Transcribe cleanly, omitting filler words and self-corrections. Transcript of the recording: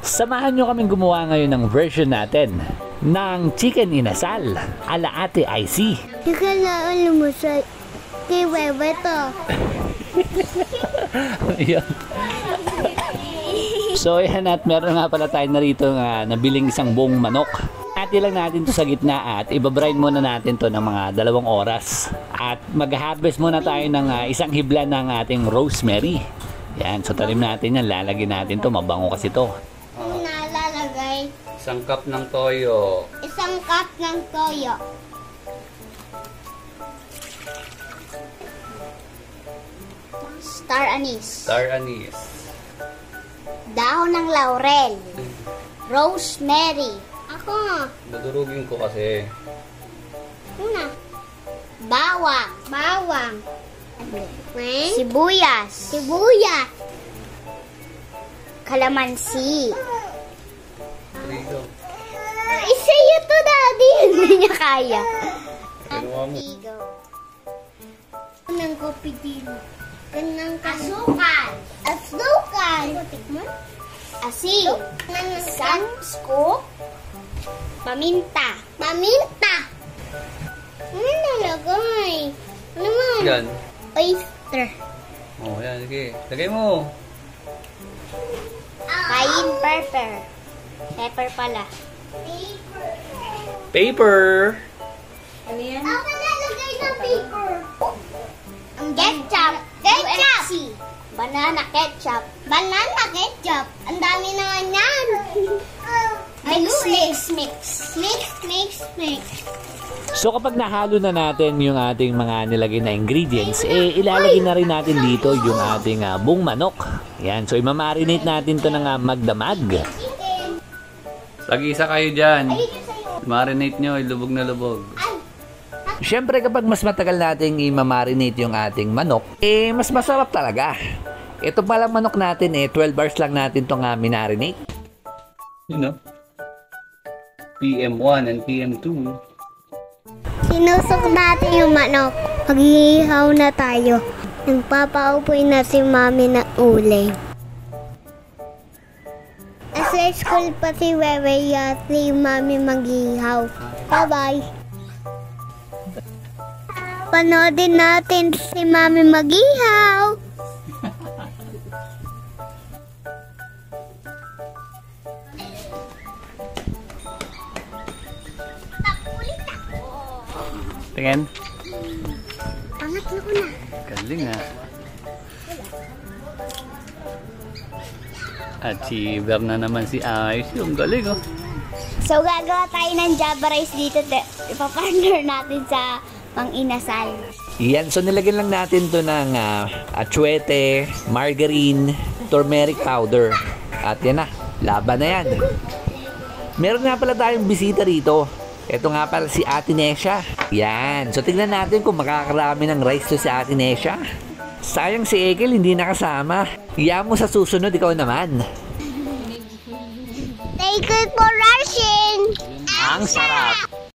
Samahan nyo kaming gumawa ngayon ng version natin ng chicken inasal ala Ate IC. Chicken na lumusay. Kay Bebe to. So yan, at meron nga pala tayo narito nabiling isang buong manok. Ati lang natin to sa gitna at ibabrine muna natin to ng mga 2 oras. At mag-harvest muna tayo ng isang hibla ng ating rosemary. Yan, so talim natin yan, lalagyan natin to, mabango kasi to. Nalalagay. Isang cup ng toyo. Isang cup ng toyo. Star anise. Star anise. Dahon ng laurel. Rosemary. Ako. Dudurugin ko kasi. Una. Bawang. Bawang. Sibuyas. Sibuyas. Kalamansi. Trigo. Isayo to, Daddy. Hindi niya kaya. Kinuha mo. Ng kopi din. Asukal. Asukal. Asin. Isang scoop. Paminta. Paminta. Ano nalagay? Ano mo? Yan. Oyster. Oh, yan. Sige. Lagay mo. Cayenne pepper. Pepper pala. Paper. Ano yan? Ako nalagay na paper. Ketchup. Ketchup. Banana ketchup. Banana ketchup. Ang dami naman yan. Mix, mix, mix. Mix, mix, mix. So kapag nahalo na natin yung ating mga nilagay na ingredients, ilalagay na rin natin dito yung ating buong manok. Yan, so imamarinate natin to ng magdamag. Lagi isa kayo dyan. Marinate nyo. Lubog na lubog. Siyempre kapag mas matagal nating imamarinate yung ating manok, mas masarap talaga. Ito palang manok natin 12 hours lang natin itong minarinate. You know? PM1 and PM2. Sinusok natin yung manok. Maghihihaw na tayo. Nagpapaupoy na si Mami ng uling. Nasa school pa si Wewe at si Mami maghihihaw. Bye-bye! Panoodin natin si Mami maghihaw. Tingin. Pangatlo ko na. Galing nga. Achiever na naman si Ice. Yung galing oh. So gagawa tayo ng Java rice dito. Ipapartner natin sa pang-inasal. Yan, so nilagyan lang natin to ng atsuete, margarine, turmeric powder. At yan na, laban na yan. Meron nga pala tayong bisita rito. Ito nga pala si Ate Nesha. Yan, so tignan natin kung makakarami ng rice to si Ate Nesha. Sayang si Ekel hindi nakasama. Iyan mo sa susunod, ikaw naman. Thank you for rushing. Ang sarap.